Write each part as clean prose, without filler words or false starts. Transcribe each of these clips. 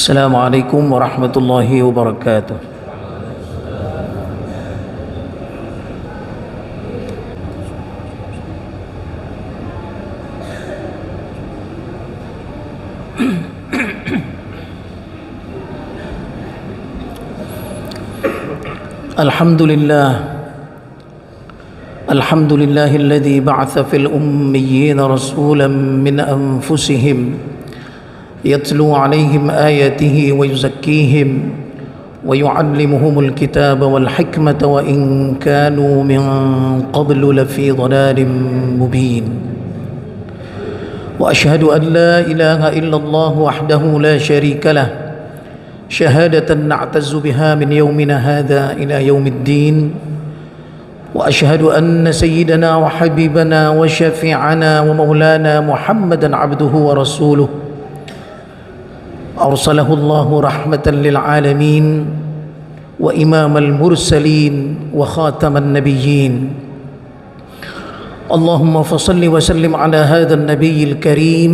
Assalamualaikum warahmatullahi wabarakatuh. Alhamdulillahilladzi ba'atha fil ummiyina rasulan min anfusihim يتلو عليهم آياته ويزكيهم ويعلمهم الكتاب والحكمة وإن كانوا من قبل لفي ضلال مبين وأشهد أن لا إله إلا الله وحده لا شريك له شهادة نعتز بها من يومنا هذا إلى يوم الدين وأشهد أن سيدنا وحبيبنا وشفيعنا ومولانا محمدا عبده ورسوله أرسله الله رحمة للعالمين وإمام المرسلين وخاتم النبيين اللهم فصل وسلم على هذا النبي الكريم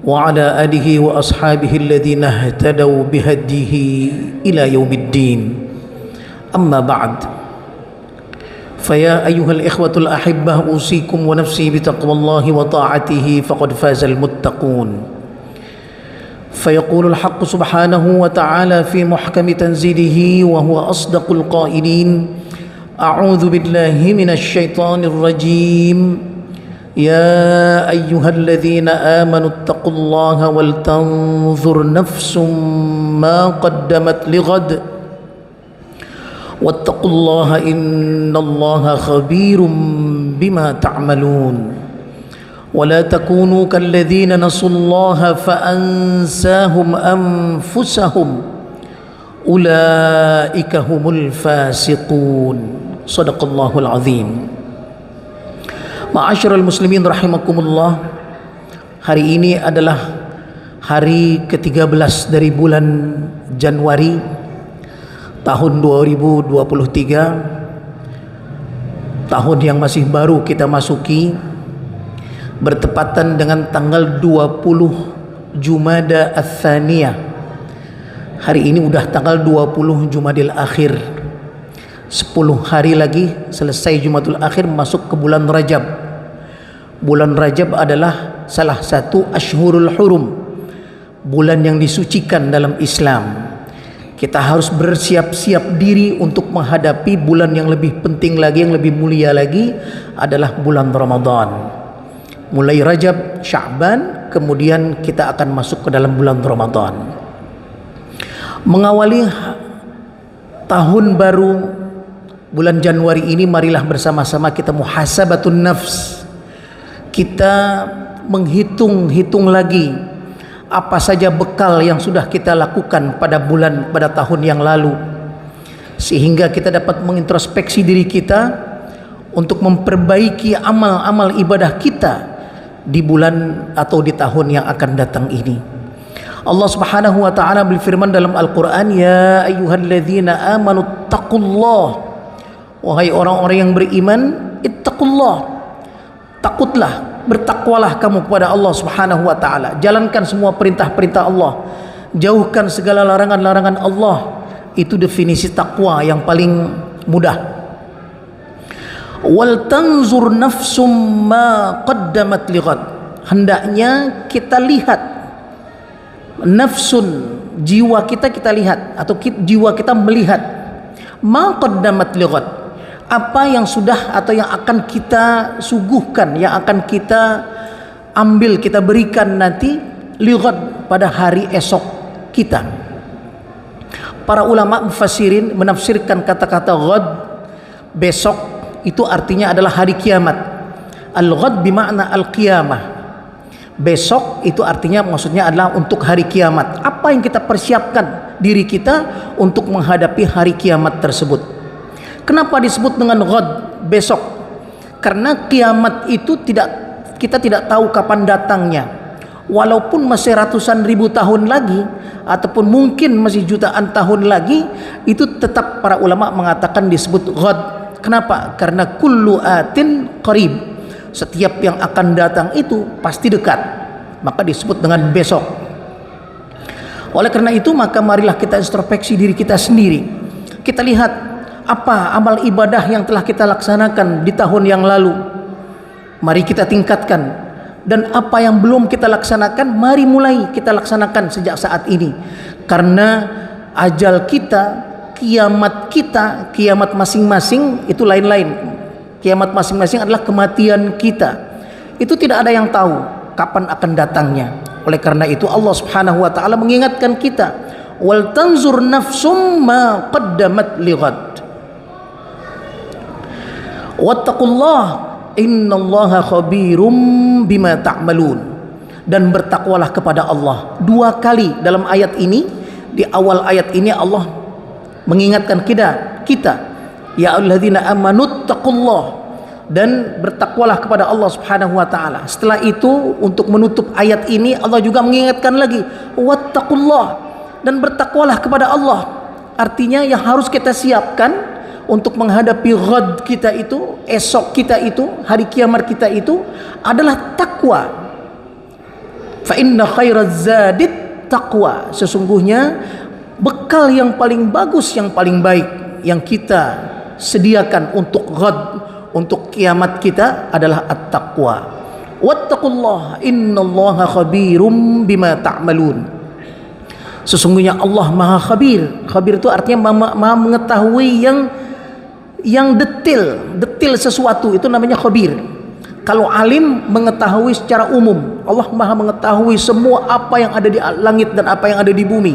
وعلى آله وأصحابه الذين اهتدوا بهديه إلى يوم الدين أما بعد فيا أيها الإخوة الأحبة أوصيكم ونفسي بتقوى الله وطاعته فقد فاز المتقون فيقول الحق سبحانه وتعالى في محكم تنزيله وهو أصدق القائلين أعوذ بالله من الشيطان الرجيم يا أيها الذين آمنوا اتقوا الله ولتنظر نفس ما قدمت لغد واتقوا الله إن الله خبير بما تعملون ولا تكونوا كالذين نسوا الله فأنساهم أنفسهم أولئك هم الفاسقون صدق الله العظيم. Ma'asyiral muslimin rahimakumullah, hari ini adalah hari ke-13 dari bulan Januari tahun 2023, tahun yang masih baru kita masuki, bertepatan dengan tanggal 20 Jumada Ats-Tsaniyah. Hari ini udah tanggal 20 Jumadil Akhir. 10 hari lagi selesai Jumadil Akhir, masuk ke bulan Rajab. Bulan Rajab adalah salah satu Ashhurul Hurum, bulan yang disucikan dalam Islam. Kita harus bersiap-siap diri untuk menghadapi bulan yang lebih penting lagi, yang lebih mulia lagi, adalah bulan Ramadan. Mulai Rajab, Sya'ban, kemudian kita akan masuk ke dalam bulan Ramadan. Mengawali tahun baru bulan Januari ini, marilah bersama-sama kita muhasabatun nafs. Kita menghitung-hitung lagi apa saja bekal yang sudah kita lakukan pada tahun yang lalu, sehingga kita dapat mengintrospeksi diri kita untuk memperbaiki amal-amal ibadah kita di bulan atau di tahun yang akan datang ini. Allah Subhanahu wa taala berfirman dalam Al-Qur'an, ya ayyuhalladzina amanu taqullah, wahai orang-orang yang beriman, ittaqullah, takutlah, bertakwalah kamu kepada Allah Subhanahu wa taala. Jalankan semua perintah-perintah Allah, jauhkan segala larangan-larangan Allah. Itu definisi takwa yang paling mudah. Wal tanzur nafsum ma qaddamat lighad, hendaknya kita lihat, nafsun, jiwa kita lihat, atau jiwa kita melihat, ma qaddamat lighad, apa yang sudah atau yang akan kita suguhkan, yang akan kita ambil, kita berikan nanti lighad, pada hari esok kita. Para ulama mufassirin menafsirkan kata-kata ghad, besok, itu artinya adalah hari kiamat. Al-ghad bimakna al-qiyamah, besok itu artinya, maksudnya adalah untuk hari kiamat. Apa yang kita persiapkan diri kita untuk menghadapi hari kiamat tersebut. Kenapa disebut dengan ghad, besok? Karena kiamat itu kita tidak tahu kapan datangnya. Walaupun masih ratusan ribu tahun lagi, ataupun mungkin masih jutaan tahun lagi, itu tetap para ulama mengatakan disebut ghad. Kenapa? Karena kullu atin qarib, setiap yang akan datang itu pasti dekat, maka disebut dengan besok. Oleh karena itu maka marilah kita introspeksi diri kita sendiri. Kita lihat apa amal ibadah yang telah kita laksanakan di tahun yang lalu. Mari kita tingkatkan. Dan apa yang belum kita laksanakan, mari mulai kita laksanakan sejak saat ini. Karena ajal kita, kiamat masing-masing itu lain-lain. Kiamat masing-masing adalah kematian kita. Itu tidak ada yang tahu kapan akan datangnya. Oleh karena itu Allah Subhanahu wa taala mengingatkan kita, wal tanzur nafsum ma qaddamat lighad. Wattaqullah innallaha khabirum bima ta'malun. Dan bertakwalah kepada Allah. 2 kali dalam ayat ini, di awal ayat ini Allah mengingatkan kita ya ayyuhalladzina amanu taqullah, dan bertakwalah kepada Allah Subhanahu wa taala. Setelah itu untuk menutup ayat ini Allah juga mengingatkan lagi wattaqullah, dan bertakwalah kepada Allah. Artinya yang harus kita siapkan untuk menghadapi ghad kita itu, esok kita itu, hari kiamat kita itu adalah takwa. Fa inna khairaz zadit taqwa. Sesungguhnya bekal yang paling bagus, yang paling baik yang kita sediakan untuk ghad, untuk kiamat kita adalah at-taqwa. Wattaqullah innallaha khabirum bima ta'malun. Sesungguhnya Allah Maha Khabir. Khabir itu artinya maha mengetahui yang detail sesuatu, itu namanya khabir. Kalau alim mengetahui secara umum, Allah Maha mengetahui semua apa yang ada di langit dan apa yang ada di bumi,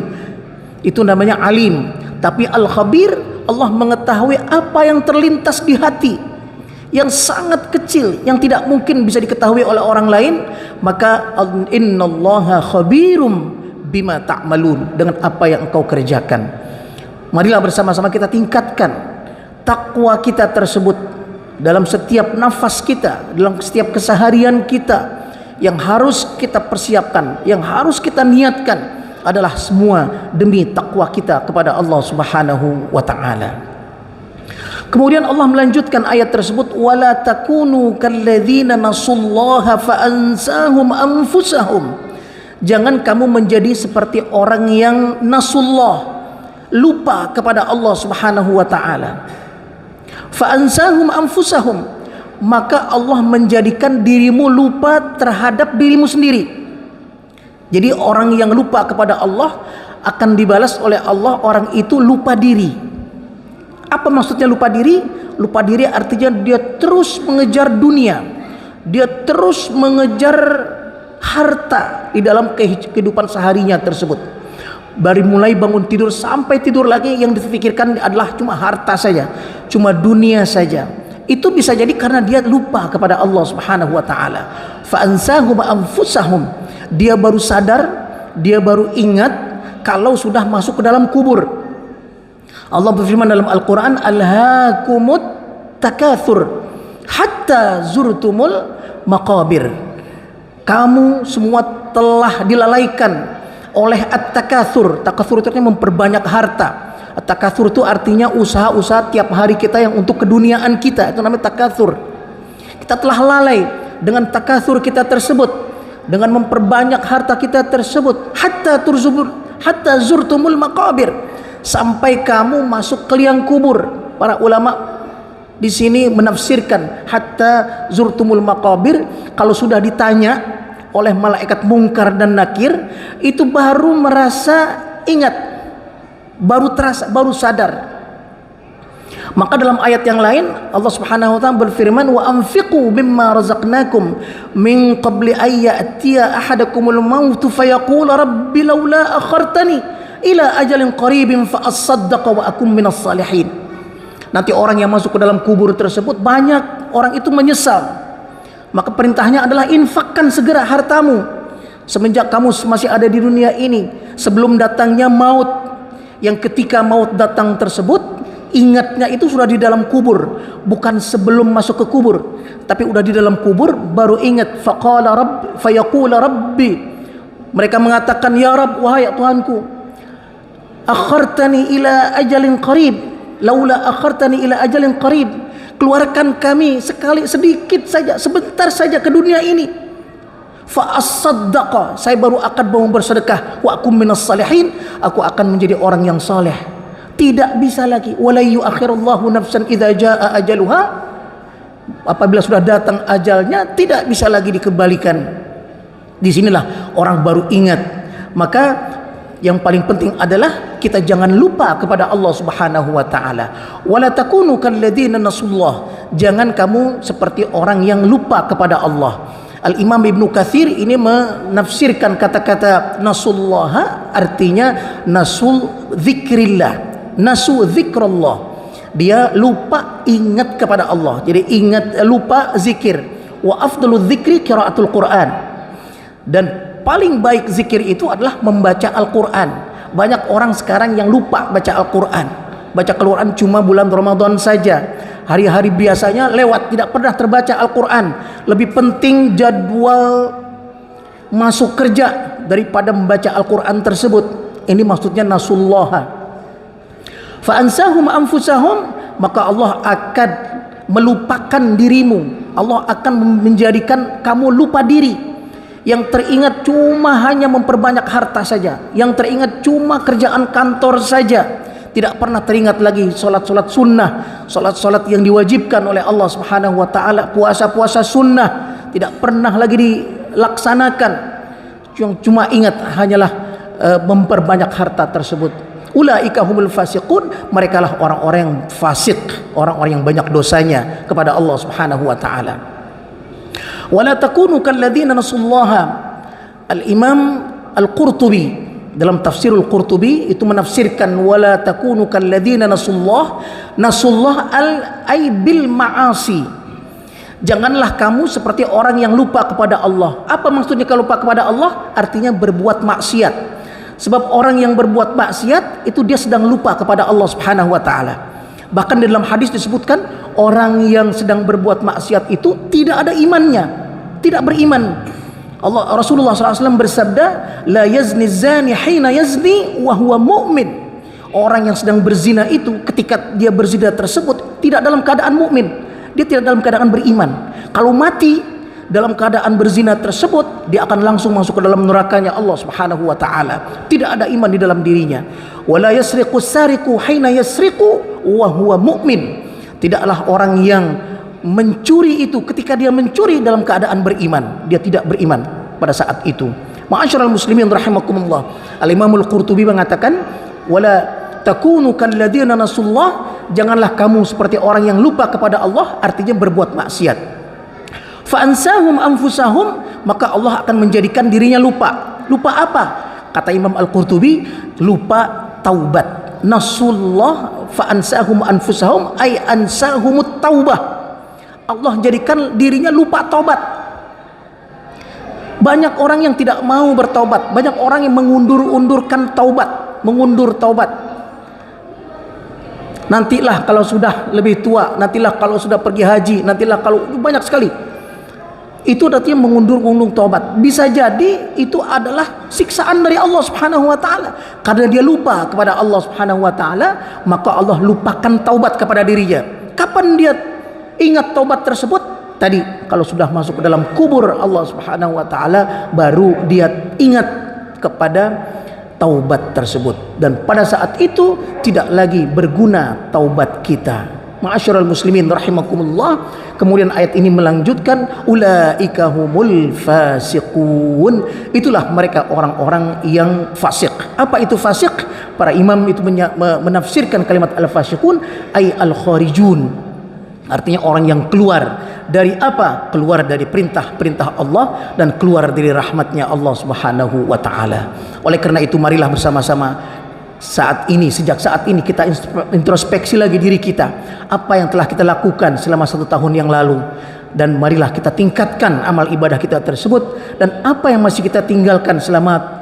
itu namanya alim. Tapi al-khabir, Allah mengetahui apa yang terlintas di hati, yang sangat kecil, yang tidak mungkin bisa diketahui oleh orang lain. Maka innallaha khabirum bima ta'malun, dengan apa yang engkau kerjakan. Marilah bersama-sama kita tingkatkan takwa kita tersebut dalam setiap nafas kita, dalam setiap keseharian kita. Yang harus kita persiapkan, yang harus kita niatkan adalah semua demi takwa kita kepada Allah Subhanahu wa taala. Kemudian Allah melanjutkan ayat tersebut, wala takunu kalladzina nasullaha fa ansahum anfusahum. Jangan kamu menjadi seperti orang yang nasullah, lupa kepada Allah Subhanahu wa taala. Fa'ansahum anfusahum, maka Allah menjadikan dirimu lupa terhadap dirimu sendiri. Jadi orang yang lupa kepada Allah akan dibalas oleh Allah, orang itu lupa diri. Apa maksudnya lupa diri? Lupa diri artinya dia terus mengejar dunia, dia terus mengejar harta di dalam kehidupan seharinya tersebut. Dari mulai bangun tidur sampai tidur lagi yang dipikirkan adalah cuma harta saja, cuma dunia saja. Itu bisa jadi karena dia lupa kepada Allah Subhanahu wa taala. Fa ansahum anfusahum. Dia baru sadar, dia baru ingat kalau sudah masuk ke dalam kubur. Allah berfirman dalam Al-Qur'an, alhaakumut takatsur hatta zurtumul maqabir. Kamu semua telah dilalaikan oleh at-takatsur. Takatsur itu artinya memperbanyak harta. At-takatsur itu artinya usaha-usaha tiap hari kita yang untuk keduniaan kita, itu namanya takatsur. Kita telah lalai dengan takatsur kita tersebut, dengan memperbanyak harta kita tersebut, hatta zurtumul maqabir, sampai kamu masuk ke liang kubur. Para ulama di sini menafsirkan hatta zurtumul maqabir, kalau sudah ditanya oleh malaikat mungkar dan nakir, itu baru merasa ingat, baru terasa, baru sadar. Maka dalam ayat yang lain Allah Subhanahu wa taala berfirman, wa anfiqu mimma razaqnakum min qabli ay ya'tiya ahadakumul maut fayaqul rabbi laula akhartani ila ajalin qaribin fa asaddaqa wa akum minas salihin. Nanti orang yang masuk ke dalam kubur tersebut, banyak orang itu menyesal. Maka perintahnya adalah infakkan segera hartamu semenjak kamu masih ada di dunia ini, sebelum datangnya maut. Yang ketika maut datang tersebut, ingatnya itu sudah di dalam kubur, bukan sebelum masuk ke kubur, tapi udah di dalam kubur baru ingat. Faqala rabb fayaqula rabbi, mereka mengatakan ya Rabb, wahai Tuhanku, akhartani ila ajalin qarib, laula akhartani ila ajalin qarib, keluarkan kami sekali sedikit saja, sebentar saja ke dunia ini. fa asaddaqa, saya baru akan mau bersedekah, wa akum minas salihin, aku akan menjadi orang yang saleh. Tidak bisa lagi. Wala yuakhirullahu nafsan idza jaa ajaluha, apabila sudah datang ajalnya tidak bisa lagi dikembalikan. Disinilah orang baru ingat. Maka yang paling penting adalah kita jangan lupa kepada Allah Subhanahu wa taala. Wala takunu kalladzina nasullah, jangan kamu seperti orang yang lupa kepada Allah. Al-Imam Ibnu Katsir ini menafsirkan kata-kata nasullaha, artinya nasul zikrillah, nasu zikrullah. Dia lupa ingat kepada Allah. Jadi ingat, lupa zikir. Wa afdalu dzikri qiraatul Quran. Dan paling baik zikir itu adalah membaca Al-Quran. Banyak orang sekarang yang lupa baca Al-Quran. Baca Al-Quran cuma bulan Ramadan saja. Hari-hari biasanya lewat, tidak pernah terbaca Al-Quran. Lebih penting jadwal masuk kerja daripada membaca Al-Quran tersebut. Ini maksudnya nasullaha. Fa'ansahum anfusahum, maka Allah akan melupakan dirimu. Allah akan menjadikan kamu lupa diri. Yang teringat cuma hanya memperbanyak harta saja, yang teringat cuma kerjaan kantor saja, tidak pernah teringat lagi solat-solat sunnah, solat-solat yang diwajibkan oleh Allah Subhanahu wa taala, puasa-puasa sunnah tidak pernah lagi dilaksanakan. Yang cuma ingat hanyalah memperbanyak harta tersebut. Ulaika humul fasiqun, mereka lah orang-orang yang fasik, orang-orang yang banyak dosanya kepada Allah Subhanahu wa taala. Wala takunu kalladzina nasullaha. Al-Imam Al-Qurtubi dalam tafsirul Qurtubi itu menafsirkan wala takunu kalladzina nasullah, nasullah ay bil ma'asi. Janganlah kamu seperti orang yang lupa kepada Allah. Apa maksudnya kalau lupa kepada Allah? Artinya berbuat maksiat. Sebab orang yang berbuat maksiat itu dia sedang lupa kepada Allah Subhanahu wa taala. Bahkan di dalam hadis disebutkan orang yang sedang berbuat maksiat itu tidak ada imannya, tidak beriman. Rasulullah SAW bersabda, la yazni zani hina yazni wa huwa mu'min. Orang yang sedang berzina itu ketika dia berzina tersebut tidak dalam keadaan mukmin, dia tidak dalam keadaan beriman. Kalau mati dalam keadaan berzina tersebut, dia akan langsung masuk ke dalam nerakanya Allah Subhanahu wa taala. Tidak ada iman di dalam dirinya. Wala yasriqu sariqu hina yasriqu wa huwa mu'min. Tidaklah orang yang mencuri itu ketika dia mencuri dalam keadaan beriman, dia tidak beriman pada saat itu. Ma'asyiral muslimin rahimakumullah. Al-Imam Al-Qurtubi mengatakan wala takunu kalladzina nasullah, janganlah kamu seperti orang yang lupa kepada Allah, artinya berbuat maksiat. Fa'ansahum anfusahum, maka Allah akan menjadikan dirinya lupa. Lupa apa? Kata Imam Al-Qurtubi, lupa taubat. Nasullah fa'ansahum anfusahum ay ansahumut taubah. Allah jadikan dirinya lupa taubat. Banyak orang yang tidak mau bertaubat, banyak orang yang mengundur-undurkan taubat, mengundur taubat. Nantilah kalau sudah lebih tua, nantilah kalau sudah pergi haji, nantilah kalau, banyak sekali. Itu artinya mengundur-undur taubat. Bisa jadi itu adalah siksaan dari Allah Subhanahu wa taala. Karena dia lupa kepada Allah Subhanahu wa taala, maka Allah lupakan taubat kepada dirinya. Kapan dia ingat taubat tersebut? Tadi kalau sudah masuk ke dalam kubur Allah Subhanahu wa taala, baru dia ingat kepada taubat tersebut. Dan pada saat itu tidak lagi berguna taubat kita. Ma'asyiral muslimin rahimakumullah. Kemudian ayat ini melanjutkan ulaika humul fasiqun. Itulah mereka orang-orang yang fasik. Apa itu fasik? Para imam itu menafsirkan kalimat al-fasiqun ay al-kharijun. Artinya orang yang keluar dari apa? Keluar dari perintah-perintah Allah dan keluar dari rahmatnya Allah Subhanahu wa taala. Oleh karena itu marilah bersama-sama sejak saat ini kita introspeksi lagi diri kita. Apa yang telah kita lakukan selama 1 tahun yang lalu, dan marilah kita tingkatkan amal ibadah kita tersebut. Dan apa yang masih kita tinggalkan selama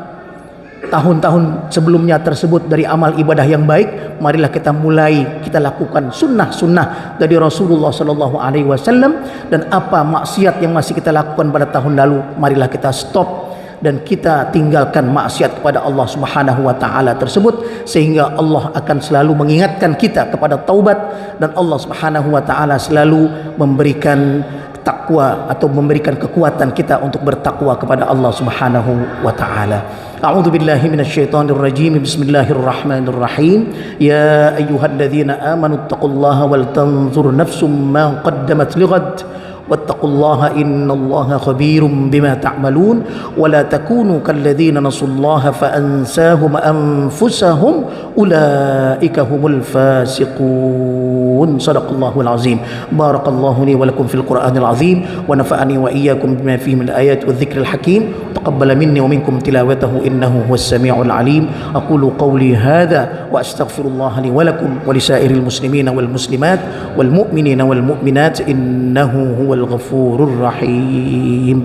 tahun-tahun sebelumnya tersebut dari amal ibadah yang baik, marilah kita mulai kita lakukan sunnah-sunnah dari Rasulullah Sallallahu Alaihi Wasallam. Dan apa maksiat yang masih kita lakukan pada tahun lalu, marilah kita stop dan kita tinggalkan maksiat kepada Allah Subhanahu wa taala tersebut, sehingga Allah akan selalu mengingatkan kita kepada taubat, dan Allah Subhanahu wa taala selalu memberikan takwa atau memberikan kekuatan kita untuk bertakwa kepada Allah Subhanahu wa taala. A'udzu billahi minasyaitonir rajim. Bismillahirrahmanirrahim. Ya ayyuhalladzina amanu taqullaha wal tanzur nafsum ma qaddamat lighad واتقوا الله إن الله خبير بما تعملون ولا تكونوا كالذين نسوا الله فأنساهم أنفسهم أولئك هم الفاسقون. صدق الله العظيم. بارك الله لي ولكم في القرآن العظيم ونفعني وإياكم بما فيه من الآيات والذكر الحكيم. تقبل مني ومنكم تلاوته إنه هو السميع العليم. أقول قولي هذا وأستغفر الله لي ولكم ولسائر المسلمين والمسلمات والمؤمنين والمؤمنات إنه هو الغفور الرحيم.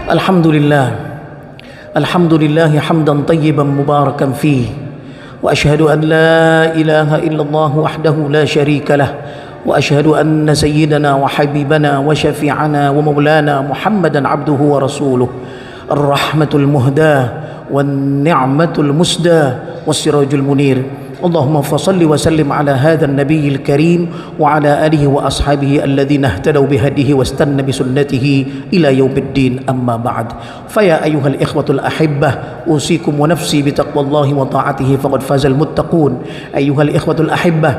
Alhamdulillah, alhamdulillah hamdan tayyiban mubarakan fih, wa ashhadu an la ilaha illallah wahdahu la syarika lah, wa ashhadu anna sayyidana wa habibana wa syafi'ana wa maulana Muhammadan abduhu wa rasuluh, ar-rahmatul muhdah wan ni'matul musdah was sirajul munir. اللهم فصل وسلم على هذا النبي الكريم وعلى آله وأصحابه الذين اهتدوا بهديه واستنوا بسنته إلى يوم الدين. أما بعد، فيا أيها الإخوة الأحبة، أوصيكم ونفسي بتقوى الله وطاعته فقد فاز المتقون. أيها الإخوة الأحبة،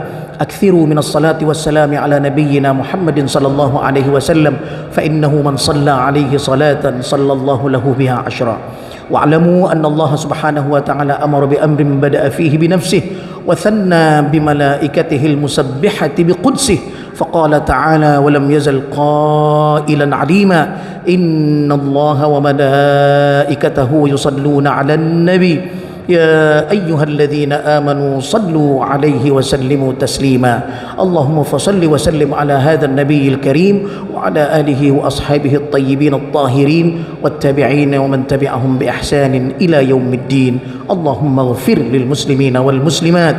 أكثروا من الصلاة والسلام على نبينا محمد صلى الله عليه وسلم، فإنه من صلى عليه صلاة صلى الله له بها عشرا. واعلموا أن الله سبحانه وتعالى أمر بأمر بدأ فيه بنفسه وثنى بملائكته المسبحة بقدسه، فقال تعالى: ولم يزل قائلا عليما إن الله وملائكته يصلون على النبي يا أيها الذين آمنوا صلوا عليه وسلموا تسليما. اللهم فصل وسلم على هذا النبي الكريم وعلى آله وأصحابه الطيبين الطاهرين والتابعين ومن تبعهم بإحسان إلى يوم الدين. اللهم اغفر للمسلمين والمسلمات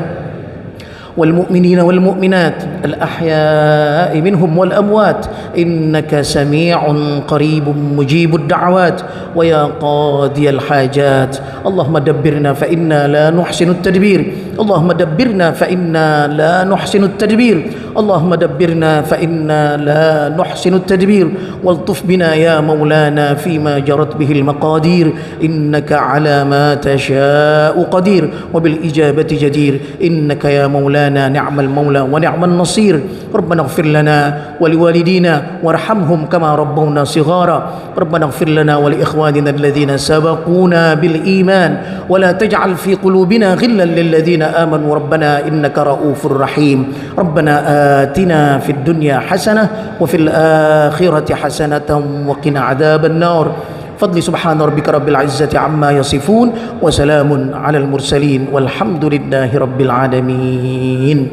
والمؤمنين والمؤمنات الأحياء منهم والأموات إنك سميع قريب مجيب الدعوات ويا قاضي الحاجات. اللهم دبرنا فإنا لا نحسن التدبير، اللهم دبرنا فإنا لا نحسن التدبير، اللهم دبرنا فإنا لا نحسن التدبير، والطف بنا يا مولانا فيما جرت به المقادير، إنك على ما تشاء قدير وبالإجابة جدير، إنك يا مولانا نعم المولى ونعم النصير. ربنا اغفر لنا ولوالدينا وارحمهم كما ربونا صغارا، ربنا اغفر لنا ولإخواننا الذين سبقونا بالإيمان ولا تجعل في قلوبنا غلا للذين آمنوا ربنا إنك رؤوف رحيم. ربنا آتنا في الدنيا حسنة وفي الآخرة حسنة وقنا عذاب النار. فضل سبحان ربك رب العزة عما يصفون وسلام على المرسلين والحمد لله رب العالمين.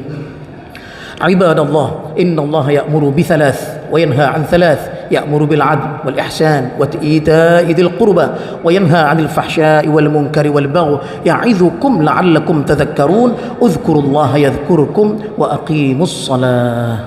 عباد الله، إن الله يأمر بثلاث وينهى عن ثلاث: يأمر بالعدل والإحسان وإيتاء ذي القربى وينهى عن الفحشاء والمنكر والبغي يعظكم لعلكم تذكرون. اذكروا الله يذكركم وأقيموا الصلاة.